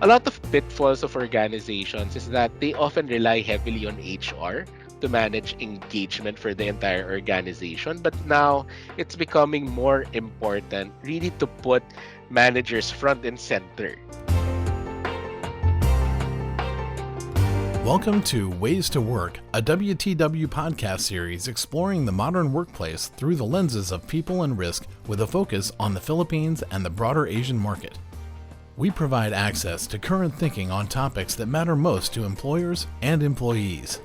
A lot of pitfalls of organizations is that they often rely heavily on HR to manage engagement for the entire organization. But now it's becoming more important really to put managers front and center. Welcome to Ways to Work, a WTW podcast series exploring the modern workplace through the lenses of people and risk with a focus on the Philippines and the broader Asian market. We provide access to current thinking on topics that matter most to employers and employees.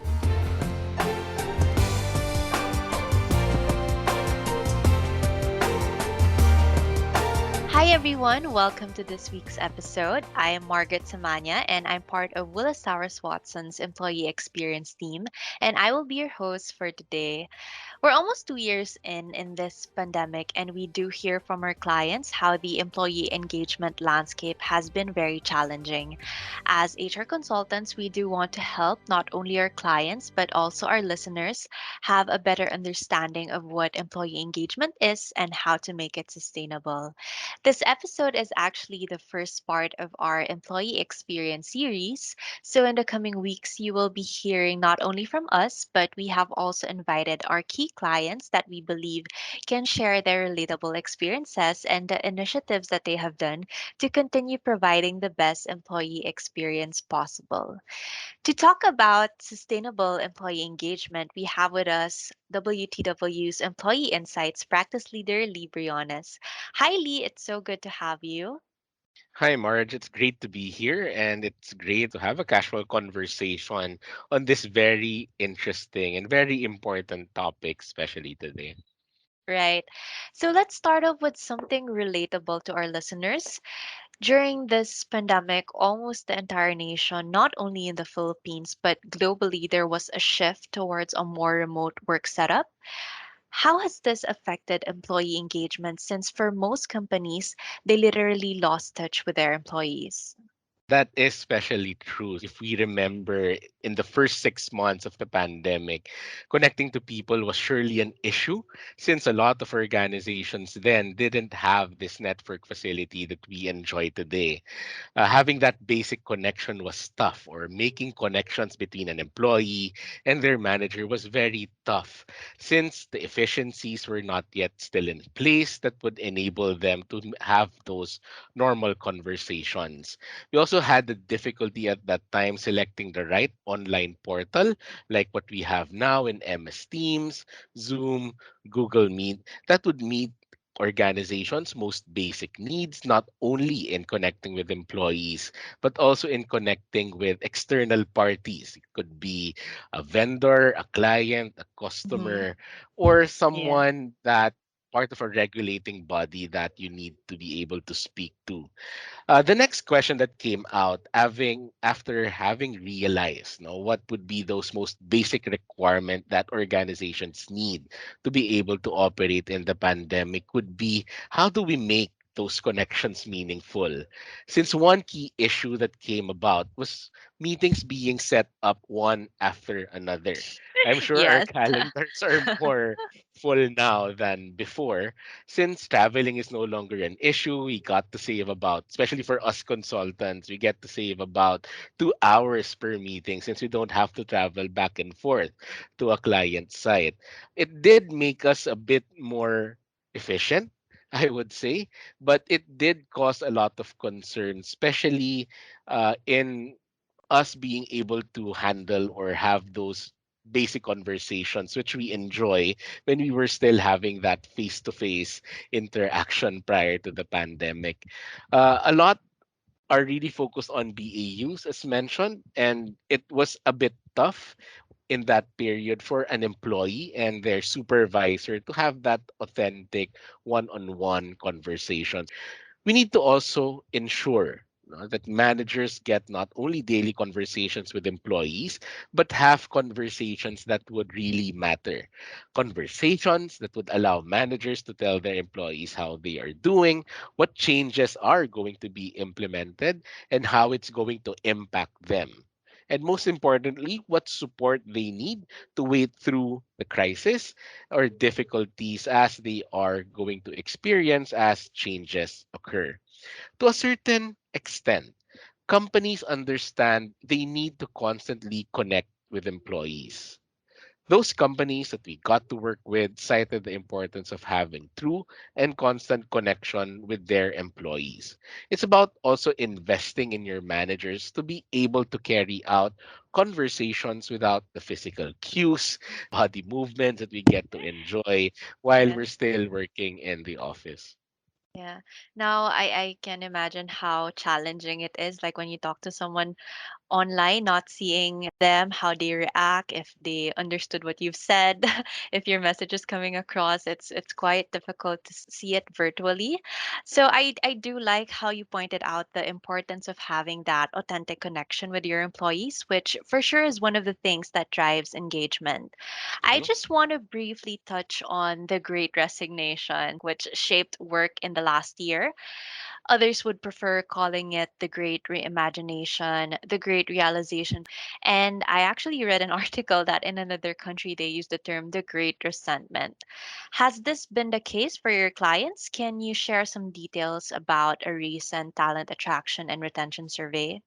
Hi everyone, welcome to this week's episode. I am Margret Semana and I'm part of Willis Towers Watson's employee experience team, and I will be your host for today. We're almost 2 years in this pandemic, and we do hear from our clients how the employee engagement landscape has been very challenging. As HR consultants, we do want to help not only our clients but also our listeners have a better understanding of what employee engagement is and how to make it sustainable. This episode is actually the first part of our employee experience series. So, in the coming weeks, you will be hearing not only from us, but we have also invited our key clients that we believe can share their relatable experiences and the initiatives that they have done to continue providing the best employee experience possible. To talk about sustainable employee engagement, we have with us WTW's Employee Insights practice leader, Lee Briones. Hi, Lee. It's so good to have you. Hi, Marge. It's great to be here, and it's great to have a casual conversation on this very interesting and very important topic, especially today. Right. So let's start off with something relatable to our listeners. During this pandemic, almost the entire nation, not only in the Philippines, but globally, there was a shift towards a more remote work setup. How has this affected employee engagement since for most companies, they literally lost touch with their employees? That is especially true. If we remember in the first 6 months of the pandemic, connecting to people was surely an issue since a lot of organizations then didn't have this network facility that we enjoy today. Having that basic connection was tough, or making connections between an employee and their manager was very tough, since the efficiencies were not yet still in place that would enable them to have those normal conversations. We also had the difficulty at that time selecting the right online portal, like what we have now in MS Teams, Zoom, Google Meet, that would meet organizations' most basic needs, not only in connecting with employees, but also in connecting with external parties. It could be a vendor, a client, a Hmm. customer, or Yeah. someone that part of a regulating body that you need to be able to speak to. The next question that came out, having after having realized, what would be those most basic requirement that organizations need to be able to operate in the pandemic, would be how do we make those connections meaningful? Since one key issue that came about was meetings being set up one after another. I'm sure our Yes. calendars are more full now than before. Since traveling is no longer an issue, we got to save about, especially for us consultants, we get to save about 2 hours per meeting since we don't have to travel back and forth to a client site. It did make us a bit more efficient, I would say, but it did cause a lot of concern, especially in us being able to handle or have those basic conversations which we enjoy when we were still having that face-to-face interaction prior to the pandemic. A lot are really focused on BAUs, as mentioned, and it was a bit tough in that period for an employee and their supervisor to have that authentic one-on-one conversations. We need to also ensure, that managers get not only daily conversations with employees, but have conversations that would really matter. Conversations that would allow managers to tell their employees how they are doing, what changes are going to be implemented, and how it's going to impact them. And most importantly, what support they need to wait through the crisis or difficulties as they are going to experience as changes occur. To a certain extent, companies understand they need to constantly connect with employees. Those companies that we got to work with cited the importance of having true and constant connection with their employees. It's about also investing in your managers to be able to carry out conversations without the physical cues, body movements that we get to enjoy while we're Yes. still working in the office. Yeah. Now I can imagine how challenging it is. Like when you talk to someone online, not seeing them, how they react, if they understood what you've said, if your message is coming across, it's quite difficult to see it virtually. So I do like how you pointed out the importance of having that authentic connection with your employees, which for sure is one of the things that drives engagement. I Mhm. just want to briefly touch on the Great Resignation, which shaped work in the last year. Others would prefer calling it the Great Reimagination, the Great Realization. And I actually read an article that in another country they use the term the Great Resentment. Has this been the case for your clients? Can you share some details about a recent talent attraction and retention survey?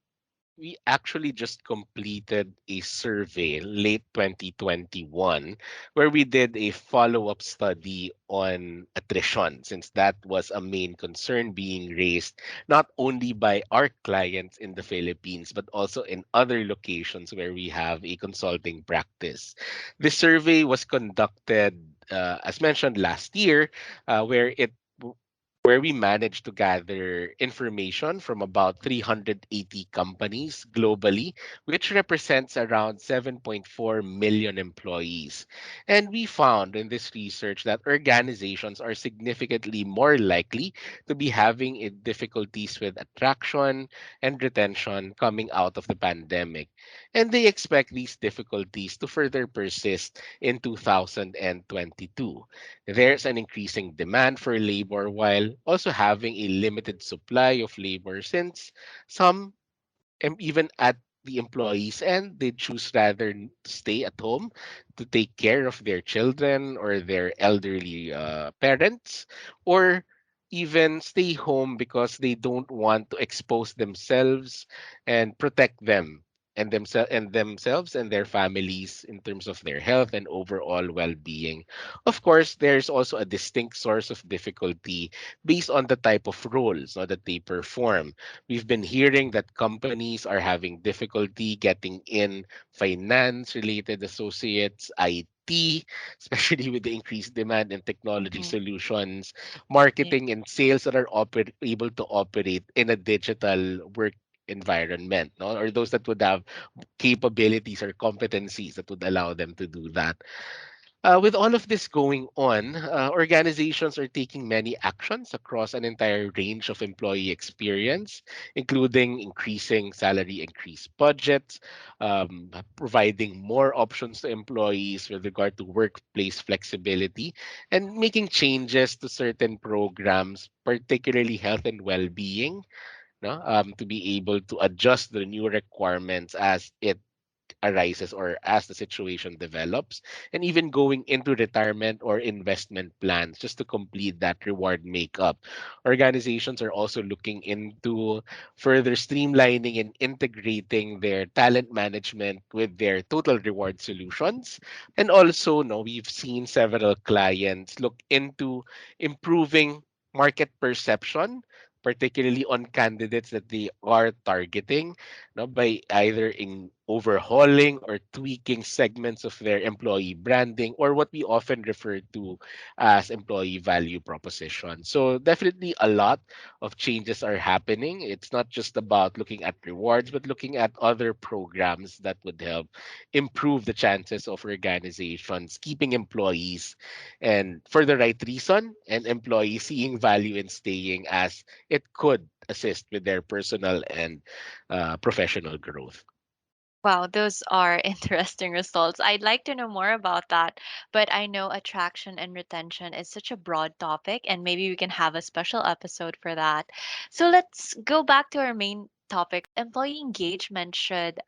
We actually just completed a survey late 2021 where we did a follow-up study on attrition, since that was a main concern being raised not only by our clients in the Philippines but also in other locations where we have a consulting practice. The survey was conducted as mentioned last year, where it where we managed to gather information from about 380 companies globally, which represents around 7.4 million employees. And we found in this research that organizations are significantly more likely to be having difficulties with attraction and retention coming out of the pandemic. And they expect these difficulties to further persist in 2022. There's an increasing demand for labor while also having a limited supply of labor, since some even at the employees end, they choose rather to stay at home to take care of their children or their elderly parents, or even stay home because they don't want to expose themselves and protect them and themselves and their families in terms of their health and overall well-being. Of course, there's also a distinct source of difficulty based on the type of roles, no, that they perform. We've been hearing that companies are having difficulty getting in finance related associates, IT, especially with the increased demand in technology Mhm. solutions, Yeah. marketing and sales that are able to operate in a digital work environment, no? Or those that would have capabilities or competencies that would allow them to do that. With all of this going on, organizations are taking many actions across an entire range of employee experience, including increasing salary increase budgets, providing more options to employees with regard to workplace flexibility, and making changes to certain programs, particularly health and well-being, no? To be able to adjust the new requirements as it arises or as the situation develops, and even going into retirement or investment plans just to complete that reward makeup. Organizations are also looking into further streamlining and integrating their talent management with their total reward solutions. And also, no, we've seen several clients look into improving market perception, particularly on candidates that they are targeting, no, by either in overhauling or tweaking segments of their employee branding, or what we often refer to as employee value proposition. So definitely a lot of changes are happening. It's not just about looking at rewards, but looking at other programs that would help improve the chances of organizations keeping employees, and for the right reason, and employees seeing value in staying, as it could assist with their personal and professional growth. Wow, those are interesting results. I'd like to know more about that, but I know attraction and retention is such a broad topic, and maybe we can have a special episode for that. So let's go back to our main topic. Employee engagement should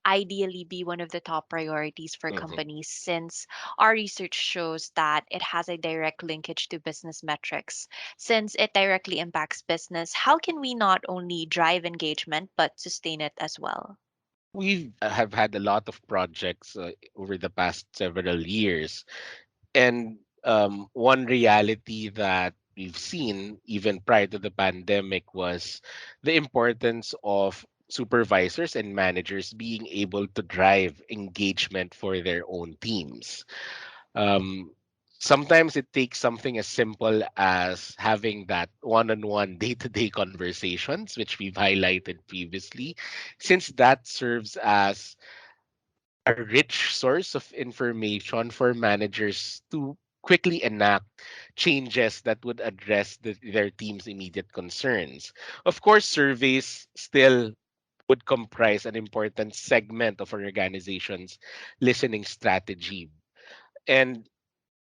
ideally be one of the top priorities for Mhm. companies since our research shows that it has a direct linkage to business metrics. Since it directly impacts business, how can we not only drive engagement but sustain it as well? We have had a lot of projects over the past several years. And one reality that we've seen even prior to the pandemic was the importance of supervisors and managers being able to drive engagement for their own teams. Um, Sometimes it takes something as simple as having that one-on-one day-to-day conversations, which we've highlighted previously, since that serves as a rich source of information for managers to quickly enact changes that would address their team's immediate concerns. Of course, surveys still would comprise an important segment of an organization's listening strategy. And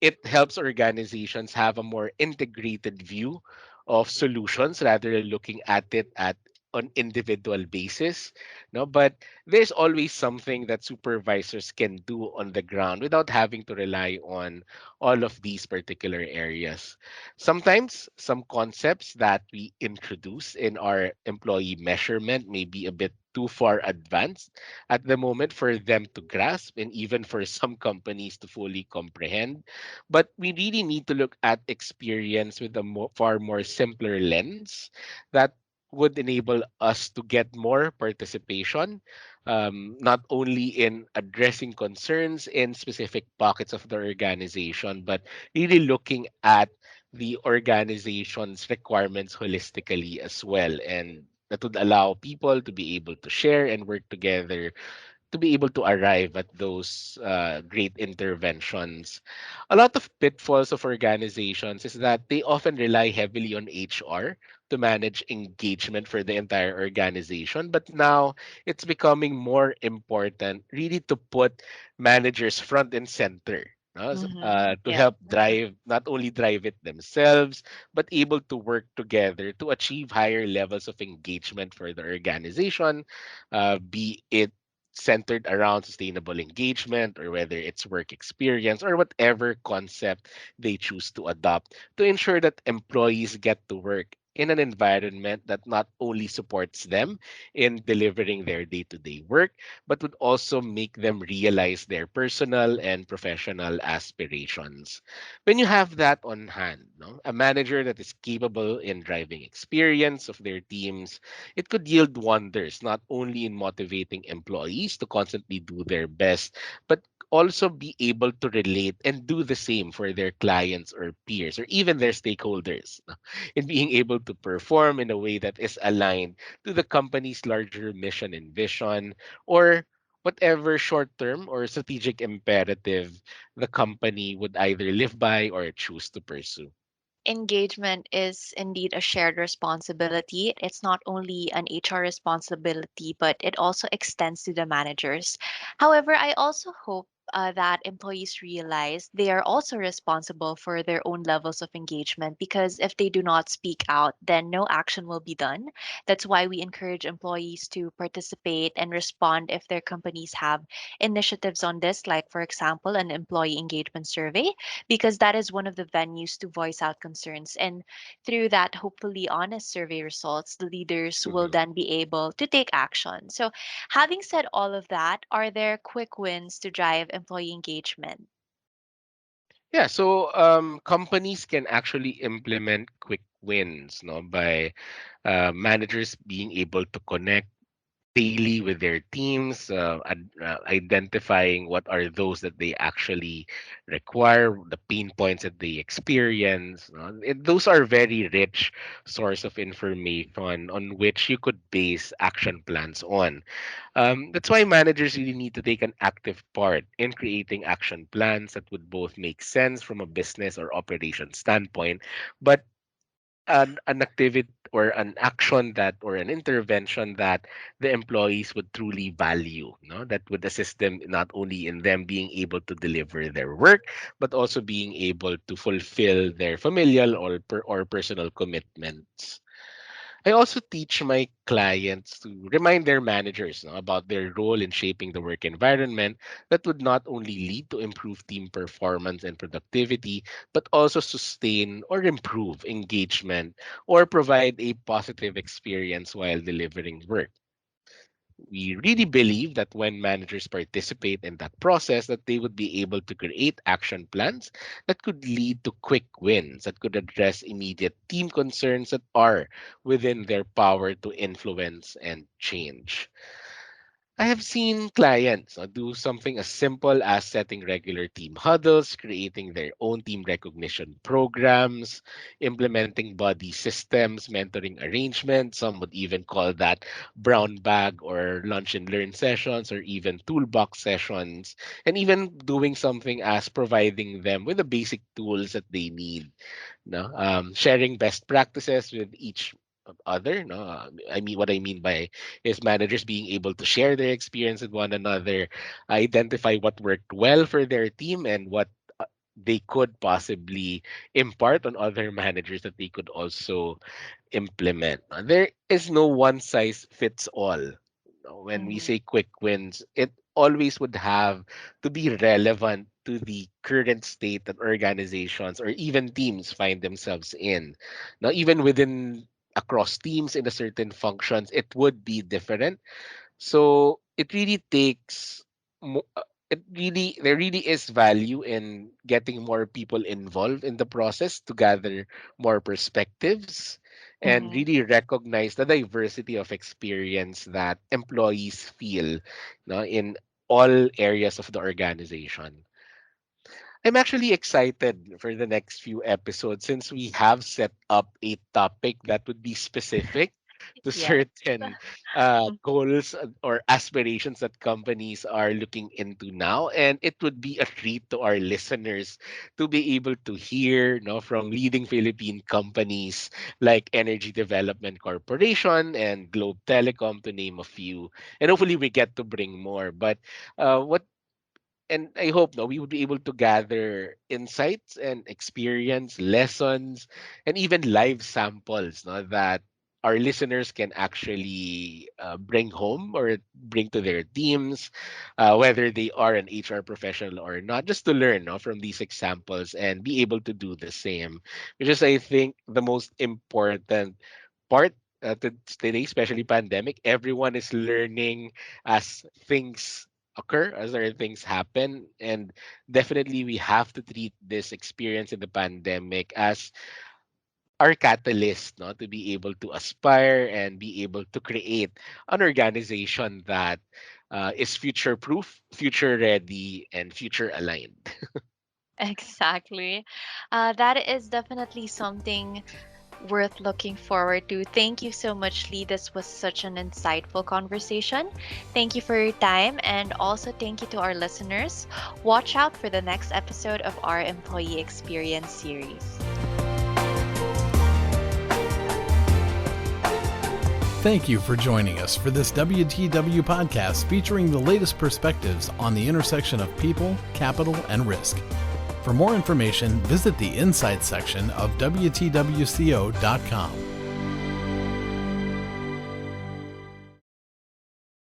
it helps organizations have a more integrated view of solutions rather than looking at it at on individual basis, no, but there's always something that supervisors can do on the ground without having to rely on all of these particular areas. Sometimes some concepts that we introduce in our employee measurement may be a bit too far advanced at the moment for them to grasp and even for some companies to fully comprehend, but we really need to look at experience with a far more simpler lens that would enable us to get more participation, not only in addressing concerns in specific pockets of the organization, but really looking at the organization's requirements holistically as well. And that would allow people to be able to share and work together to be able to arrive at those great interventions. A lot of pitfalls of organizations is that they often rely heavily on HR to manage engagement for the entire organization. But now it's becoming more important really to put managers front and center. No? To Yeah. help drive, not only drive it themselves, but able to work together to achieve higher levels of engagement for the organization, be it centered around sustainable engagement or whether it's work experience or whatever concept they choose to adopt to ensure that employees get to work in an environment that not only supports them in delivering their day-to-day work but would also make them realize their personal and professional aspirations. When you have that on hand, no, a manager that is capable in driving experience of their teams, it could yield wonders not only in motivating employees to constantly do their best, but also be able to relate and do the same for their clients or peers or even their stakeholders in being able to perform in a way that is aligned to the company's larger mission and vision or whatever short term or strategic imperative the company would either live by or choose to pursue. Engagement is indeed a shared responsibility. It's not only an HR responsibility, but it also extends to the managers. However, I also hope that employees realize they are also responsible for their own levels of engagement because if they do not speak out, then no action will be done. That's why we encourage employees to participate and respond if their companies have initiatives on this, like, for example, an employee engagement survey because that is one of the venues to voice out concerns. And through that, hopefully honest survey results, the leaders will Mhm. then be able to take action. So, having said all of that, are there quick wins to drive employee engagement? Yeah, so companies can actually implement quick wins, no, by managers being able to connect daily with their teams, identifying what are those that they actually require, the pain points that they experience. Those are very rich source of information on which you could base action plans on. That's why managers really need to take an active part in creating action plans that would both make sense from a business or operation standpoint, but an activity or an action that or an intervention that the employees would truly value, no, that would assist them not only in them being able to deliver their work but also being able to fulfill their familial or personal commitments. I also teach my clients to remind their managers, about their role in shaping the work environment that would not only lead to improved team performance and productivity, but also sustain or improve engagement or provide a positive experience while delivering work. We really believe that when managers participate in that process, that they would be able to create action plans that could lead to quick wins, that could address immediate team concerns that are within their power to influence and change. I have seen clients do something as simple as setting regular team huddles, creating their own team recognition programs, implementing buddy systems, mentoring arrangements. Some would even call that brown bag or lunch and learn sessions or even toolbox sessions, and even doing something as providing them with the basic tools that they need, no, sharing best practices with each other. No, I mean, what I mean by is managers being able to share their experience with one another, identify what worked well for their team and what they could possibly impart on other managers that they could also implement. There is no one size fits all. When we Mm-hmm. say quick wins, it always would have to be relevant to the current state that organizations or even teams find themselves in. Now, even within across teams in a certain functions, it would be different. So it really takes it really there really is value in getting more people involved in the process to gather more perspectives and Mm-hmm. really recognize the diversity of experience that employees feel, in all areas of the organization. I'm actually excited for the next few episodes since we have set up a topic that would be specific to Yes. certain goals or aspirations that companies are looking into now. And it would be a treat to our listeners to be able to hear, from leading Philippine companies like Energy Development Corporation and Globe Telecom, to name a few. And hopefully we get to bring more. But what and I hope no, we would be able to gather insights and experience lessons and even live samples, no, that our listeners can actually bring home or bring to their teams, whether they are an HR professional or not, just to learn, no, from these examples and be able to do the same, which is, I think, the most important part today, especially pandemic. Everyone is learning as things occur, as there things happen, and definitely we have to treat this experience in the pandemic as our catalyst, to be able to aspire and be able to create an organization that is future proof, future ready, and future aligned. Exactly. That is definitely something worth looking forward to. Thank you so much, Lee. This was such an insightful conversation. Thank you for your time, and also thank you to our listeners. Watch out for the next episode of our Employee Experience series. Thank you for joining us for this WTW podcast featuring the latest perspectives on the intersection of people, capital, and risk. For more information, visit the Insights section of WTWCO.com.